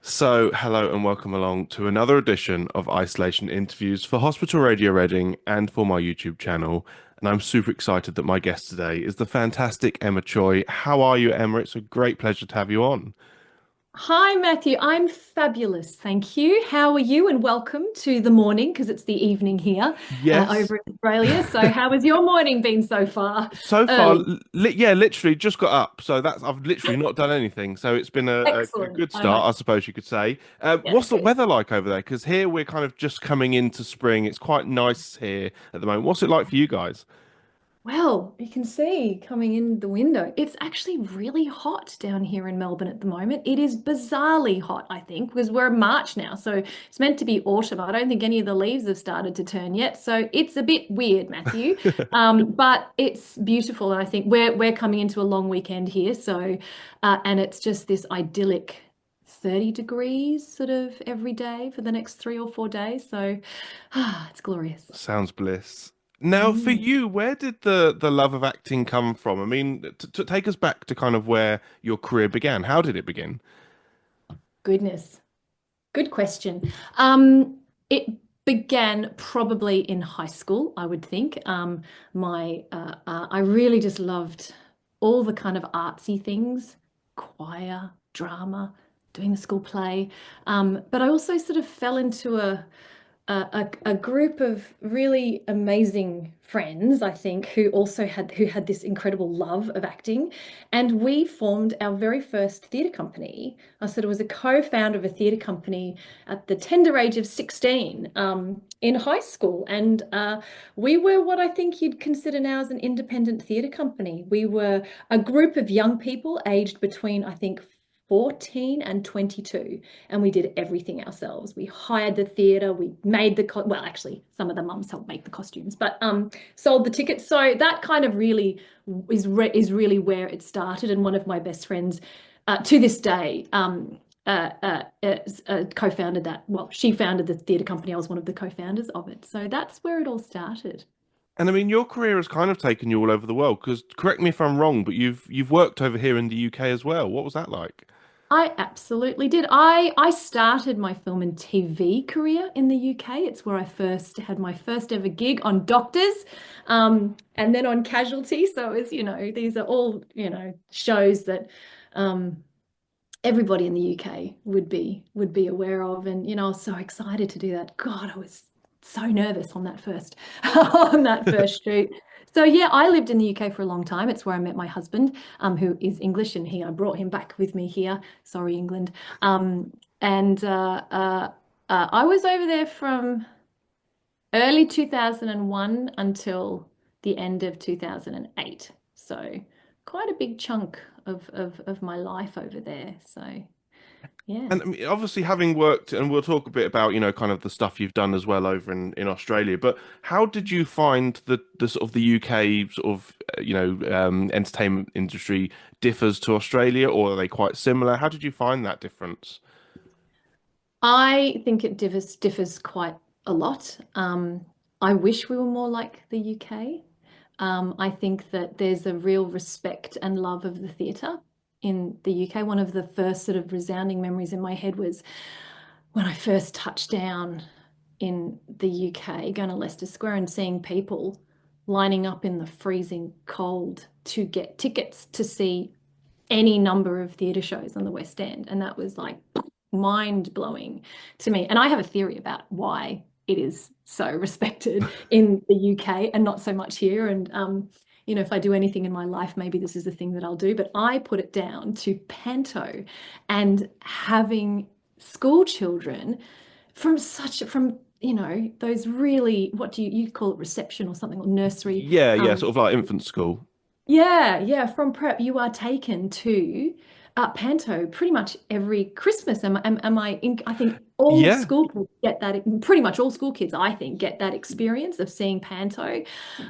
So, hello and welcome along to another edition of Isolation Interviews for Hospital Radio Reading and for my YouTube channel. And I'm super excited that my guest today is the fantastic Emma Choy. How are you, Emma? It's a great pleasure to have you on. Hi, Matthew. I'm fabulous. Thank you. How are you? And welcome to the morning because it's the evening here Yes, over in Australia. So, how has your morning been so far? so far, Early. yeah, literally just got up. So that's I've literally not done anything. So it's been a Excellent. good I like start, I suppose you could say. it. What's the Good. weather like over there? Because here we're kind of just coming into spring. It's quite nice here at the moment. What's it like for you guys? Well, you can see coming in the window, it's actually really hot down here in Melbourne at the moment. It is bizarrely hot, I think, because we're in March now. So it's meant to be autumn. I don't think any of the leaves have started to turn yet. So it's a bit weird, Matthew. But it's beautiful. And I think we're coming into a long weekend here. So and it's just this idyllic 30 degrees sort of every day for the next 3 or 4 days. So it's glorious. Sounds bliss. Now, for Mm. you, where did the love of acting come from? I mean, to take us back to kind of where your career began. How did it begin? Goodness. Good question. It began probably in high school, I would think. I really just loved all the kind of artsy things, choir, drama, doing the school play. But I also sort of fell into a group of really amazing friends, I think, who had this incredible love of acting, and we formed our very first theatre company. I sort of was a co-founder of a theatre company at the tender age of 16 in high school, and we were what I think you'd consider now as an independent theatre company. We were a group of young people aged between, I think, 14 and 22, and we did everything ourselves. We hired the theatre, we made well, actually, some of the mums helped make the costumes, but sold the tickets. So that kind of really is really where it started. And one of my best friends, to this day, co-founded that. Well, she founded the theatre company. I was one of the co-founders of it. So that's where it all started. And I mean, your career has kind of taken you all over the world. Because correct me if I'm wrong, but you've worked over here in the UK as well. What was that like? I absolutely did. I started my film and TV career in the UK. It's where I first had my first ever gig on Doctors, and then on Casualty. So it was, these are all, shows that um, everybody in the UK would be aware of. And, I was so excited to do that. God, I was so nervous on that first on that first shoot. So yeah, I lived in the UK for a long time. It's where I met my husband, who is English, and I brought him back with me here. Sorry, England. And I was over there from early 2001 until the end of 2008. So quite a big chunk of my life over there. So yeah. And I mean, obviously, having worked, and we'll talk a bit about, kind of the stuff you've done as well over in Australia. But how did you find the sort of the UK sort of, entertainment industry differs to Australia, or are they quite similar? How did you find that difference? I think it differs quite a lot. I wish we were more like the UK. I think that there's a real respect and love of the theatre in the UK. One of the first sort of resounding memories in my head was when I first touched down in the UK, going to Leicester Square and seeing people lining up in the freezing cold to get tickets to see any number of theatre shows on the West End. And that was like mind blowing to me. And I have a theory about why it is so respected in the UK and not so much here. And, if I do anything in my life, maybe this is the thing that I'll do. But I put it down to panto and having school children from those really, what do you call it, reception or something, or nursery. Yeah, yeah, sort of like infant school. Yeah, yeah. From prep, you are taken to Panto pretty much every Christmas. Am I in? I think all Yeah. school kids get that, pretty much all school kids, I think, get that experience of seeing panto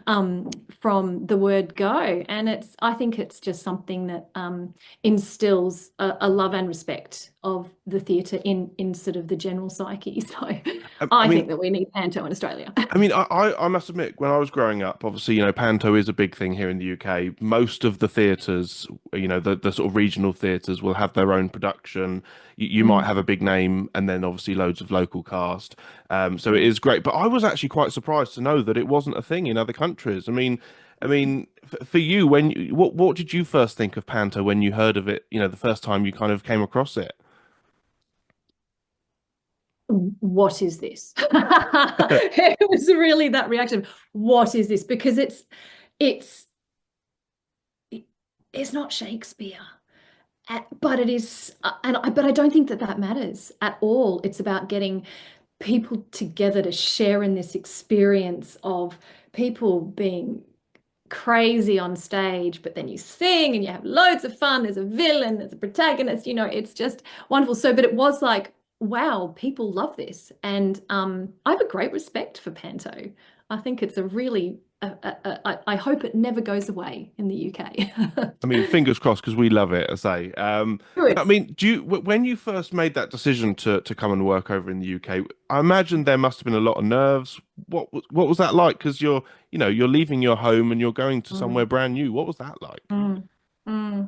from the word go. And I think it's just something that instills a love and respect of the theatre in sort of the general psyche. So I I mean, think that we need panto in Australia. I must admit, when I was growing up, obviously, panto is a big thing here in the UK. Most of the theatres, the sort of regional theatres will have their own production. You might Mm, have a big name and then obviously loads of local cast. So it mm. is great. But I was actually quite surprised to know that it wasn't a thing in other countries. I mean, for you, what did you first think of panto when you heard of it, the first time you kind of came across it? What is this? It was really that reaction. What is this? Because it's it's not Shakespeare. But it is, but I don't think that that matters at all. It's about getting people together to share in this experience of people being crazy on stage, but then you sing and you have loads of fun. There's a villain, there's a protagonist, it's just wonderful. So, but it was like, wow, people love this. And I have a great respect for panto. I think it's a really, I hope it never goes away in the UK. I mean, fingers crossed because we love it, I say. I Good. mean, when you first made that decision to come and work over in the UK, I imagine there must have been a lot of nerves. What was that like? Because you're leaving your home and you're going to somewhere Mm, brand new. What was that like? mm, mm.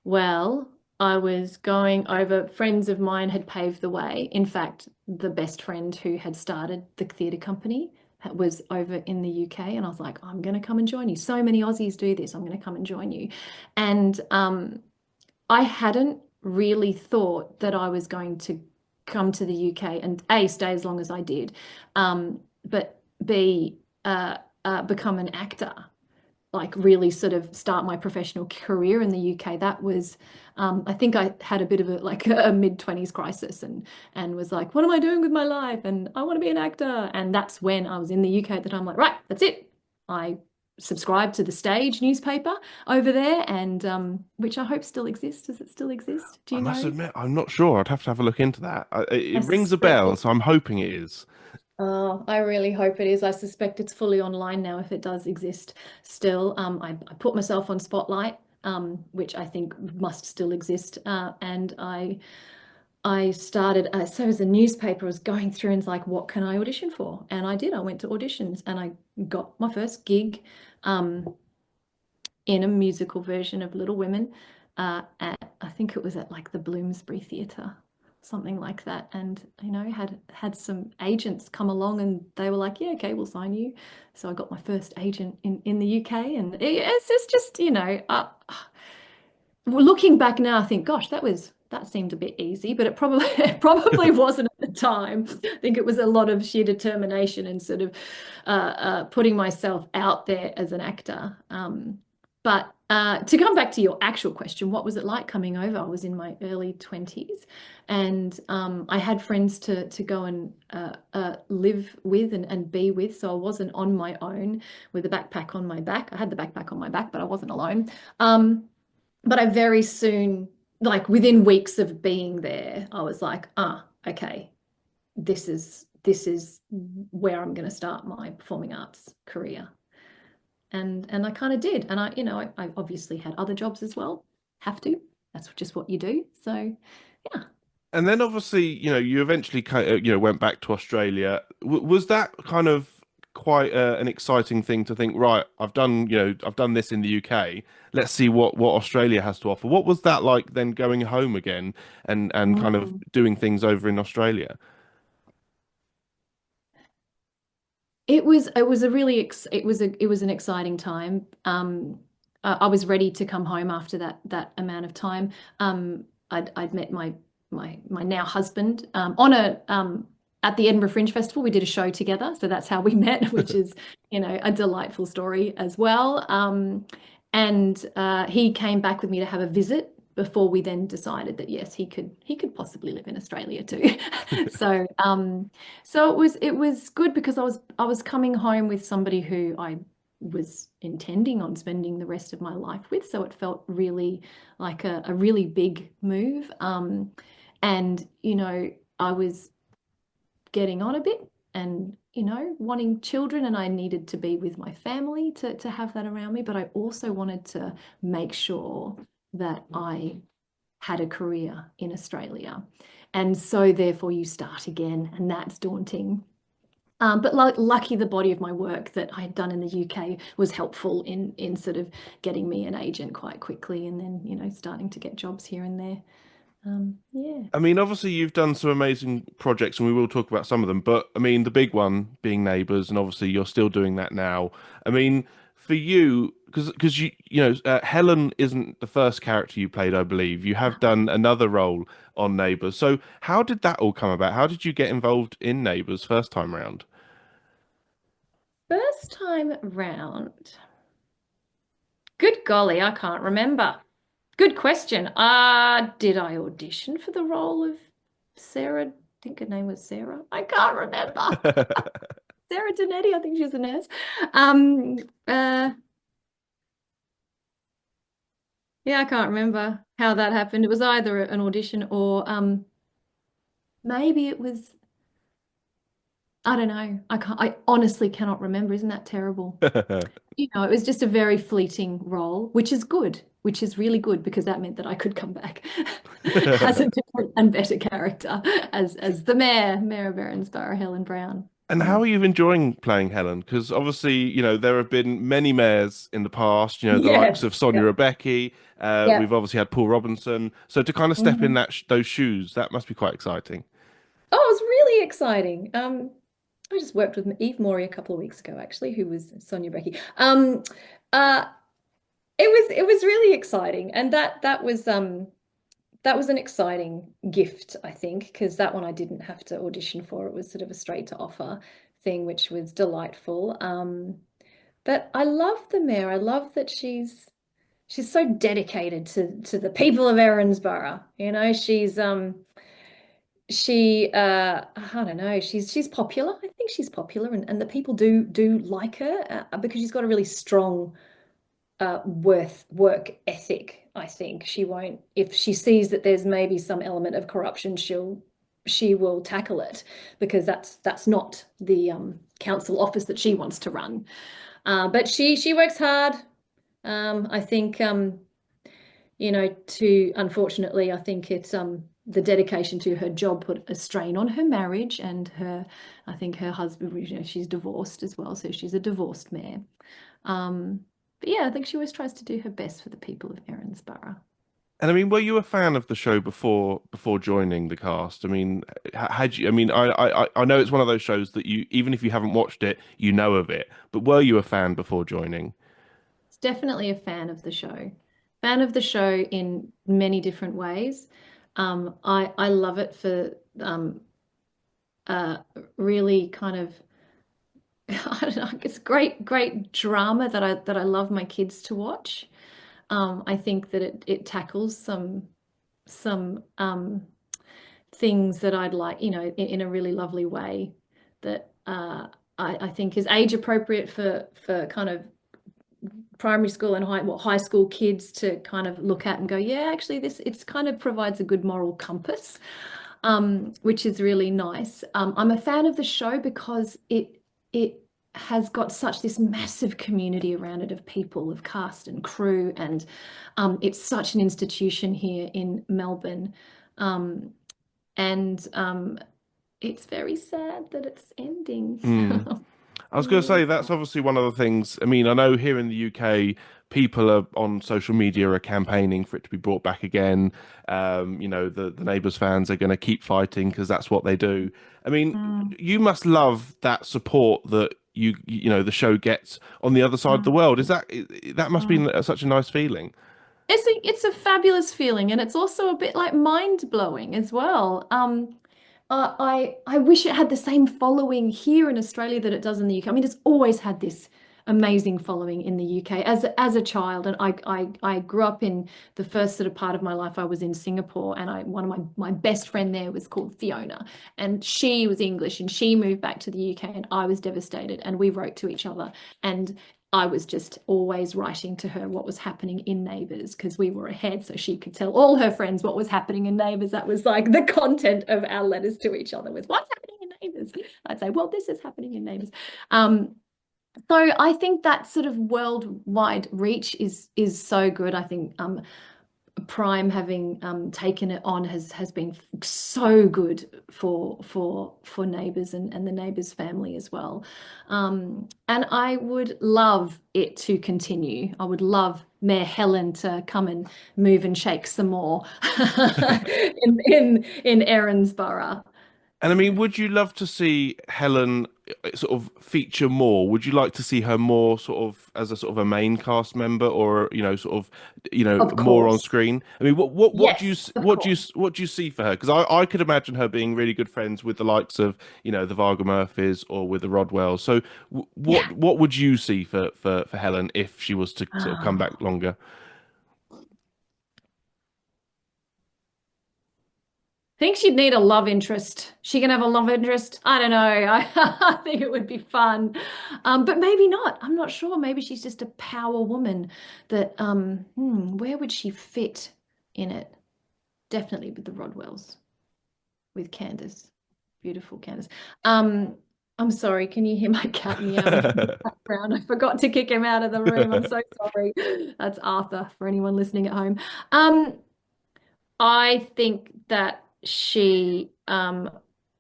Well, I was going over, friends of mine had paved the way. In fact, the best friend who had started the theatre company was over in the UK, and I was like, I'm going to come and join you. So many Aussies do this. I'm going to come and join you. And I hadn't really thought that I was going to come to the UK and A, stay as long as I did, but B, become an actor, like really sort of start my professional career in the UK. That was, I think I had a bit of a mid-20s crisis and was like, what am I doing with my life? And I want to be an actor. And that's when I was in the UK that I'm like, right, that's it. I subscribed to the Stage newspaper over there, and which I hope still exists. Does it still exist? Do I you must know? admit, I'm not sure. I'd have to have a look into that. I It rings a suspect bell, it. so I'm hoping it is. Oh, I really hope it is. I suspect it's fully online now if it does exist still. I put myself on Spotlight, which I think must still exist. And I started, so as a newspaper, I was going through and it's like, what can I audition for? And I did. I went to auditions and I got my first gig in a musical version of Little Women at, I think it was at like the Bloomsbury Theatre, something like that. And had some agents come along and they were like, yeah, okay, we'll sign you. So I got my first agent in the UK, and it's just looking back now, I think, gosh, that seemed a bit easy, but it probably it probably wasn't at the time. I think it was a lot of sheer determination and sort of putting myself out there as an actor. But to come back to your actual question, what was it like coming over? I was in my early 20s, and I had friends to go and live with and be with, so I wasn't on my own with a backpack on my back. I had the backpack on my back, but I wasn't alone. But I very soon, like within weeks of being there, I was like, okay, this is where I'm going to start my performing arts career. And I kind of did. And I obviously had other jobs as well. Have to. That's just what you do. So yeah. And then obviously, you eventually went back to Australia. Was that kind of quite an exciting thing to think, right, I've done this in the UK. Let's see what Australia has to offer. What was that like then going home again and kind of Mm. doing things over in Australia? It was a really it was an exciting time. I was ready to come home after that amount of time. I'd met my now husband on a at the Edinburgh Fringe Festival. We did a show together, so that's how we met, which is a delightful story as well. And he came back with me to have a visit before we then decided that yes, he could possibly live in Australia too. So so it was good because I was coming home with somebody who I was intending on spending the rest of my life with. So it felt really like a really big move. And, you know, I was getting on a bit and, you know, wanting children, and I needed to be with my family to have that around me. But I also wanted to make sure that I had a career in Australia. And so therefore you start again, and that's daunting. But lucky the body of my work that I had done in the UK was helpful in sort of getting me an agent quite quickly, and then, you know, starting to get jobs here and there. Yeah. I mean, obviously you've done some amazing projects, and we will talk about some of them. But I mean, the big one being Neighbours, and obviously you're still doing that now. I mean, for you, because Helen isn't the first character you played, I believe. You have done another role on Neighbours. So how did that all come about? How did you get involved in Neighbours first time round? First time round. Good golly, I can't remember. Good question. Did I audition for the role of Sarah? I think her name was Sarah. I can't remember. Sarah Donetti, I think she's a nurse. Um, uh, yeah, I can't remember how that happened. It was either an audition or maybe it was, I don't know. I honestly cannot remember. Isn't that terrible? You know, it was just a very fleeting role, which is good, which is really good because that meant that I could come back as a different and better character as the mayor of Erinsborough, Helen Brown. And how Mm. are you enjoying playing Helen? Because obviously, there have been many mayors in the past, the likes of Yes. Sonia Yeah. Rebecca. Yeah. We've obviously had Paul Robinson. So to kind of step in Mhm. those shoes, that must be quite exciting. Oh, it was really exciting. I just worked with Eve Morey a couple of weeks ago, actually, who was Sonia Becky. Uh, it was really exciting, and that was an exciting gift, I think, because that one I didn't have to audition for. It was sort of a straight to offer thing, which was delightful. But I love the mayor. I love that she's so dedicated to the people of Erinsborough. You know, I don't know, she's popular. I think she's popular, and the people do like her because she's got a really strong work ethic. I think she won't, if she sees that there's maybe some element of corruption, she will tackle it because that's not the council office that she wants to run. But she works hard. I think you know, to unfortunately, I think it's the dedication to her job put a strain on her marriage and her, I think her husband, you know, she's divorced as well, so she's a divorced mayor. But yeah, I think she always tries to do her best for the people of Erinsborough. And I mean, were you a fan of the show before joining the cast? I mean, had you? I mean, I know it's one of those shows that you, even if you haven't watched it, you know of it. But were you a fan before joining? It's definitely a fan of the show. Fan of the show in many different ways. I love it for uh, really kind of I don't know, it's great drama that I love my kids to watch. I think that it tackles some things that I'd like, you know, in a really lovely way that I think is age appropriate for kind of primary school and high school kids to kind of look at and go, yeah, actually this it's kind of provides a good moral compass, which is really nice. I'm a fan of the show because it has got such this massive community around it of people, of cast and crew, and it's such an institution here in Melbourne. Um, and it's very sad that it's ending. Hmm. I was going to Really say that's sad. obviously one of the things. I mean, I know here in the UK, people are on social media are campaigning for it to be brought back again. The Neighbours fans are going to keep fighting because that's what they do. I mean, Mm, you must love that support that the show gets on the other side of the mm, world. That must be mm. such a nice feeling. It's a fabulous feeling, and it's also a bit like mind blowing as well. I wish it had the same following here in Australia that it does in the UK. I mean, it's always had this amazing following in the UK as a child, and I grew up in the first sort of part of my life. I was in Singapore, and I one of my best friend there was called Fiona, and she was English, and she moved back to the UK, and I was devastated, and we wrote to each other, and I was just always writing to her what was happening in Neighbours because we were ahead, so she could tell all her friends what was happening in Neighbours. That was like the content of our letters to each other was what's happening in Neighbours. I'd say, well, this is happening in Neighbours. Um, so I think that sort of worldwide reach is so good. I think Prime having taken it on has been so good for Neighbours and the Neighbours family as well. And I would love it to continue. I would love Mayor Helen to come and move and shake some more in Erinsborough. And I mean, would you love to see Helen sort of feature more? Would you like to see her more sort of as a sort of a main cast member, or sort of Of more on course. screen? I mean, what do you Yes, of what do you course. what do you see for her? Because I could imagine her being really good friends with the likes of the Varga Murphys or with the Rodwells. So Yeah. what would you see for Helen if she was to sort of come back longer? Think she'd need a love interest. She can have a love interest. I don't know. I think it would be fun. But maybe not. I'm not sure. Maybe she's just a power woman that where would she fit in it? Definitely with the Rodwells, with Candace. Beautiful Candace. Um, I'm sorry, can you hear my cat meowing in the background? I forgot to kick him out of the room. I'm so sorry. That's Arthur for anyone listening at home. Um, I think that she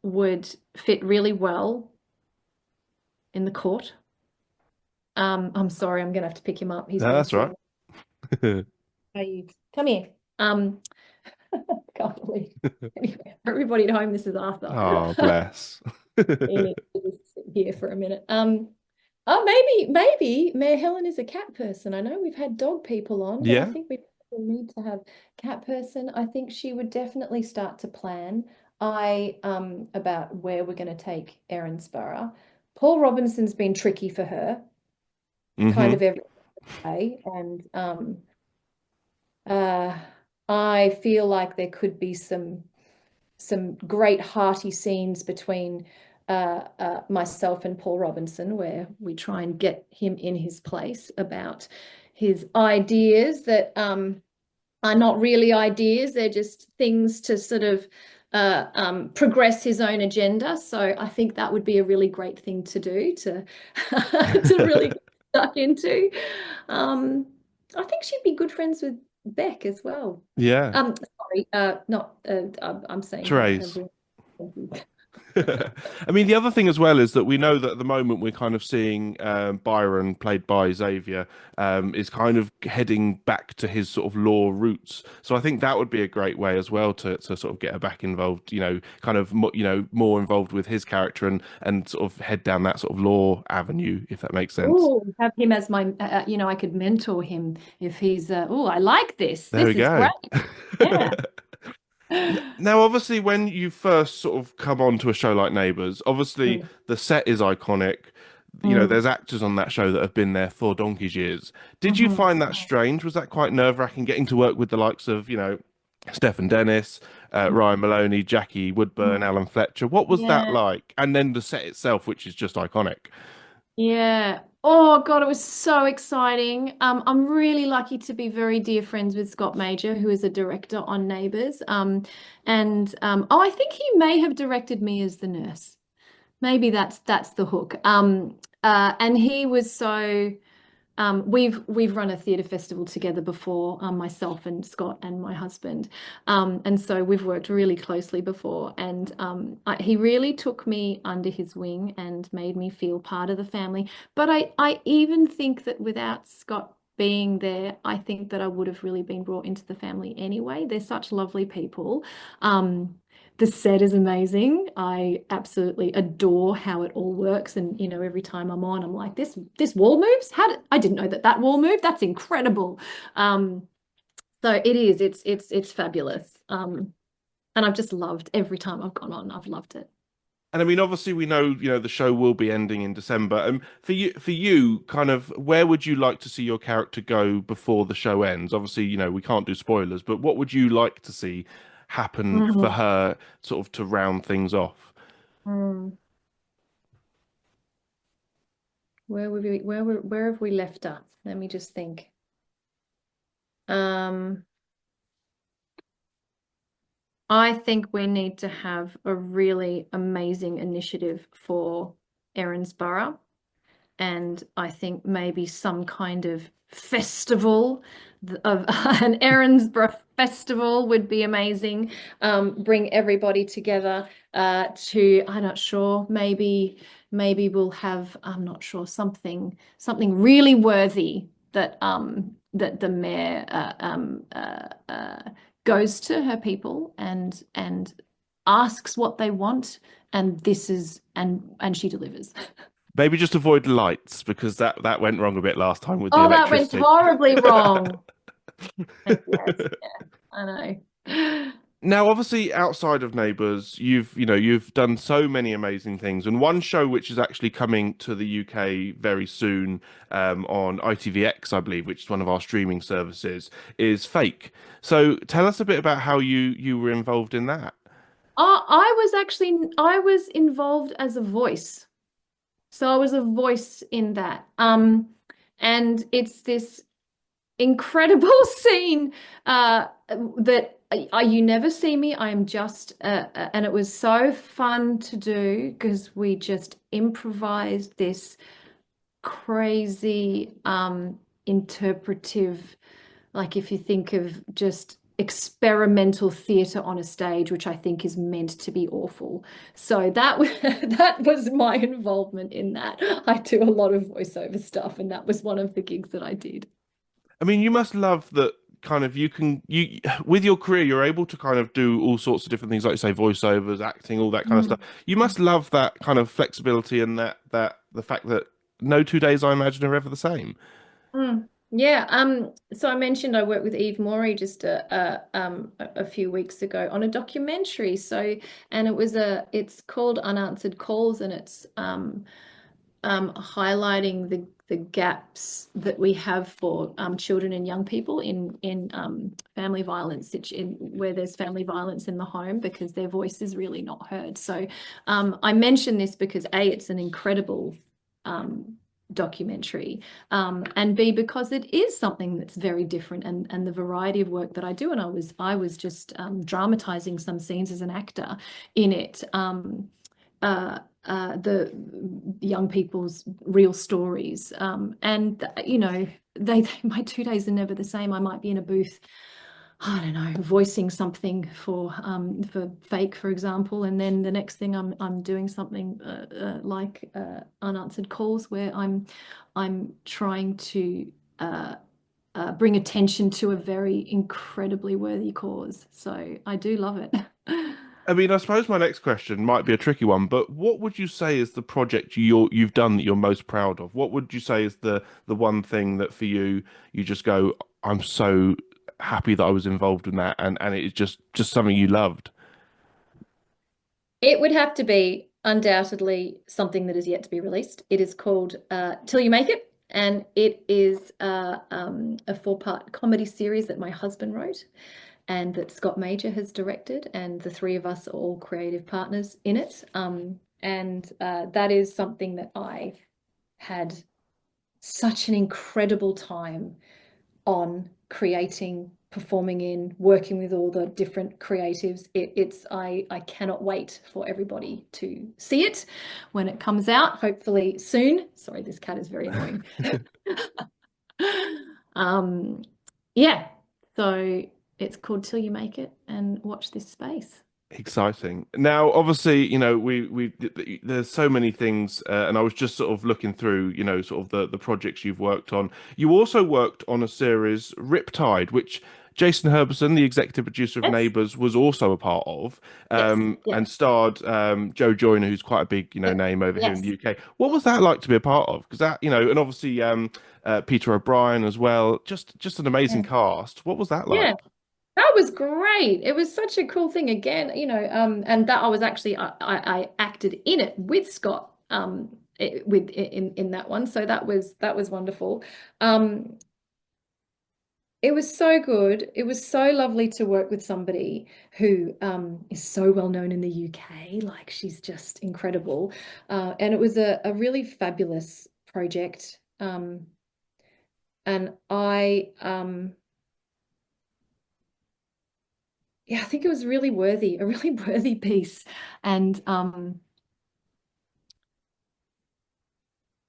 would fit really well in the court. I'm sorry, I'm gonna have to pick him up. He's No, being that's silly. right. Are you? Come here. Can't believe. Anyway, for everybody at home, this is Arthur. Oh, bless. He needs to just sit here for a minute. Oh, maybe Mayor Helen is a cat person. I know we've had dog people on, but I Yeah. think we probably need to have cat person. I think she would definitely start to plan. I about where we're going to take Erinsborough. Paul Robinson's been tricky for her, kind Hmm. of every way, and uh, I feel like there could be some great hearty scenes between myself and Paul Robinson, where we try and get him in his place about his ideas that are not really ideas, they're just things to sort of progress his own agenda. So I think that would be a really great thing to do to to really get stuck into. Um, I think she'd be good friends with Beck as well. Yeah. Sorry, not. I'm saying her. Trays. Everyone. Thank you. I mean, the other thing as well is that we know that at the moment we're kind of seeing Byron, played by Xavier, is kind of heading back to his sort of law roots. So I think that would be a great way as well to sort of get her back involved, kind of more involved with his character and sort of head down that sort of law avenue, if that makes sense. Oh, have him as my. I could mentor him if he's. Oh, I like this. There we This is great. go. Yeah. Now, obviously, when you first sort of come on to a show like Neighbours, obviously Mm, the set is iconic. mm, There's actors on that show that have been there for donkey's years. Did you mhm. find that strange? Was that quite nerve-wracking getting to work with the likes of, Stephen Dennis, Ryan Maloney, Jackie Woodburn, Mhm. Alan Fletcher? What was that Yeah. like? And then the set itself, which is just iconic. Yeah. Oh God, it was so exciting. I'm really lucky to be very dear friends with Scott Major, who is a director on Neighbours. And oh, I think he may have directed me as the nurse. Maybe that's the hook. And he was so we've run a theatre festival together before, myself and Scott and my husband, and so we've worked really closely before. And he really took me under his wing and made me feel part of the family. But I even think that without Scott being there, I think that I would have really been brought into the family anyway. They're such lovely people. Um, the set is amazing. I absolutely adore how it all works. And every time I'm on, I'm like, this wall moves? I didn't know that wall moved. That's incredible. Um, so it is. It's fabulous. And I've just loved every time I've gone on. I've loved it. And I mean, obviously, we know, the show will be ending in December. For you, kind of, where would you like to see your character go before the show ends? Obviously, we can't do spoilers, but what would you like to see happen for Mhm. her, sort of to round things off? Mm. where have we left up? Let me just think. Um, I think we need to have a really amazing initiative for Erinsborough. And I think maybe some kind of festival of an Erinsborough festival would be amazing. Bring everybody together I'm not sure, maybe we'll have, I'm not sure, something really worthy that the mayor goes to her people and asks what they want, and this is and she delivers. Maybe just avoid lights because that went wrong a bit last time with the Oh, that went electricity. horribly wrong. Yes, yeah, I know. Now, obviously, outside of Neighbours, you've done so many amazing things, and one show which is actually coming to the UK very soon, on ITVX, I believe, which is one of our streaming services, is Fake. So, tell us a bit about how you were involved in that. I was involved as a voice. So I was a voice in that. And it's this incredible scene that you never see me. I am just and it was so fun to do because we just improvised this crazy interpretive, like if you think of just experimental theatre on a stage, which I think is meant to be awful. So that that was my involvement in that. I do a lot of voiceover stuff, and that was one of the gigs that I did. I mean, you must love that kind of you with your career, you're able to kind of do all sorts of different things, like you say, voiceovers, acting, all that kind of stuff. Mm. You must love that kind of flexibility and that the fact that no 2 days, I imagine, are ever the same. Mm. Yeah, so I mentioned I worked with Morey just a few weeks ago on a documentary. So, and it's called Unanswered Calls, and it's highlighting the gaps that we have for children and young people in family violence, where there's family violence in the home, because their voice is really not heard. So I mention this because A, it's an incredible documentary, and B, because it is something that's very different, and the variety of work that I do. And I was just dramatizing some scenes as an actor in it. The young people's real stories. And you know, my 2 days are never the same. I might be in a booth, I don't know, voicing something for Fake, for example, and then the next thing I'm doing something like Unanswered Calls, where I'm trying to bring attention to a very incredibly worthy cause. So I do love it. I mean, I suppose my next question might be a tricky one, but what would you say is the project you've done that you're most proud of? What would you say is the one thing that for you just go, I'm so happy that I was involved in that, and it's just something you loved. It would have to be undoubtedly something that is yet to be released. It is called Till You Make It, and it is a four-part comedy series that my husband wrote and that Scott Major has directed, and the three of us are all creative partners in it. And that is something that I had such an incredible time on creating, performing in, working with all the different creatives. I cannot wait for everybody to see it when it comes out, hopefully soon. Sorry, this cat is very annoying. Um, yeah, so it's called Till You Make It, and watch this space. Exciting. Now, obviously, there's so many things, and I was just sort of looking through, sort of the projects you've worked on. You also worked on a series, Riptide, which Jason Herberson, the executive producer of Yes, Neighbours, was also a part of, yes, yeah, and starred Joe Joyner, who's quite a big, yeah, name over here in the yes, UK. What was that like to be a part of? Because that, and obviously Peter O'Brien as well. Just an amazing yeah. cast. What was that like? Yeah. That was great. It was such a cool thing again, and that I was actually I acted in it with Scott in that one. So that was wonderful. Um it was so good. It was so lovely to work with somebody who is so well known in the UK. Like, she's just incredible. And it was a really fabulous project. And I yeah, I think it was really worthy, a really worthy piece. And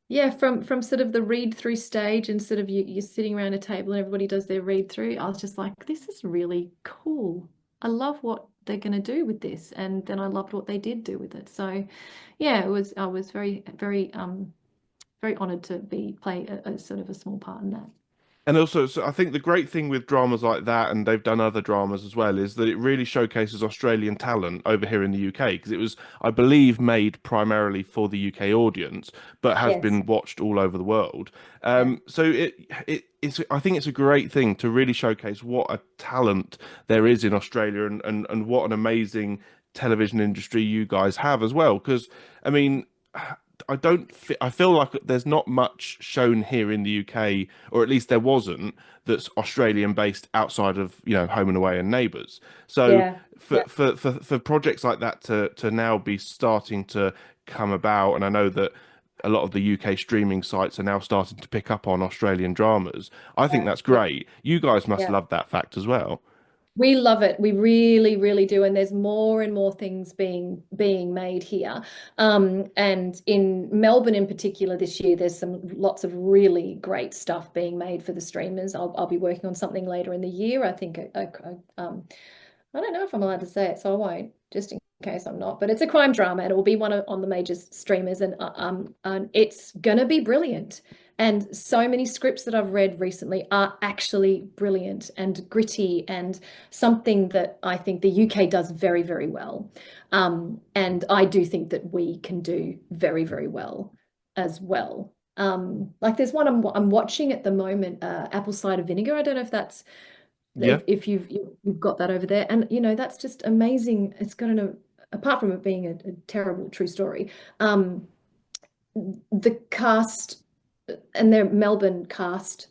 yeah, from sort of the read through stage and sort of you're sitting around a table and everybody does their read through, I was just like, this is really cool. I love what they're going to do with this. And then I loved what they did do with it. So yeah, I was very honored to play a sort of a small part in that. And also, so I think the great thing with dramas like that, and they've done other dramas as well, is that it really showcases Australian talent over here in the UK because it was, I believe, made primarily for the UK audience, but has Yes. been watched all over the world. Yeah. So it's, I think it's a great thing to really showcase what a talent there is in Australia and what an amazing television industry you guys have as well. Because I mean, I don't I feel like there's not much shown here in the UK, or at least there wasn't, that's Australian based outside of, Home and Away and Neighbours. So Yeah. for Yeah. for projects like that to now be starting to come about, and I know that a lot of the UK streaming sites are now starting to pick up on Australian dramas. I think Yeah. that's Yeah. great. You guys must Yeah. love that fact as well. We love it. We really, really do. And there's more and more things being made here. And in Melbourne in particular this year, there's some lots of really great stuff being made for the streamers. I'll be working on something later in the year. I think I don't know if I'm allowed to say it, so I won't, just in case I'm not. But it's a crime drama, and it will be on the major streamers, and it's gonna be brilliant. And so many scripts that I've read recently are actually brilliant and gritty, and something that I think the UK does very, very well. And I do think that we can do very, very well as well. Like there's one I'm watching at the moment, Apple Cider Vinegar. I don't know if that's Yeah. if you've got that over there, and that's just amazing. It's got apart from it being a terrible true story, the cast and their Melbourne cast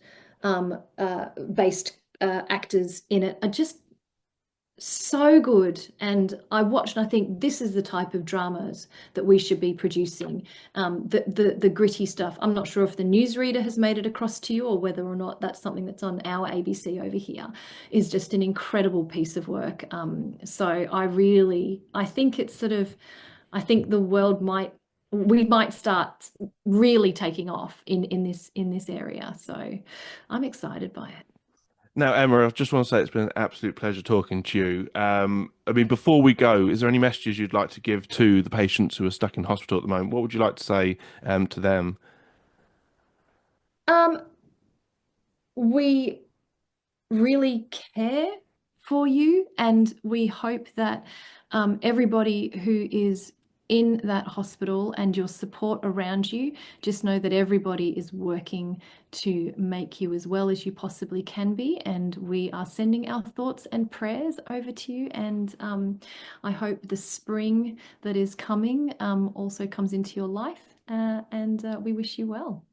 based actors in it are just so good. And I watched and I think this is the type of dramas that we should be producing. The gritty stuff. I'm not sure if the newsreader has made it across to you or whether or not that's something that's on our ABC over here, is just an incredible piece of work. So I think it's sort of, I think we might start really taking off in this area. So I'm excited by it. Now, Emma, I just want to say it's been an absolute pleasure talking to you. I mean, before we go, is there any messages you'd like to give to the patients who are stuck in hospital at the moment? What would you like to say to them? Um, we really care for you, and we hope that everybody who is in that hospital and your support around you, just know that everybody is working to make you as well as you possibly can be. And we are sending our thoughts and prayers over to you. And I hope the spring that is coming also comes into your life. And we wish you well.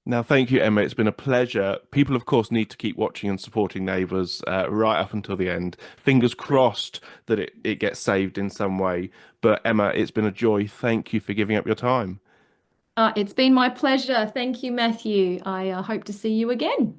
Now, thank you, Emma. It's been a pleasure. People, of course, need to keep watching and supporting Neighbours right up until the end. Fingers crossed that it gets saved in some way. But Emma, it's been a joy. Thank you for giving up your time. It's been my pleasure. Thank you, Matthew. I hope to see you again.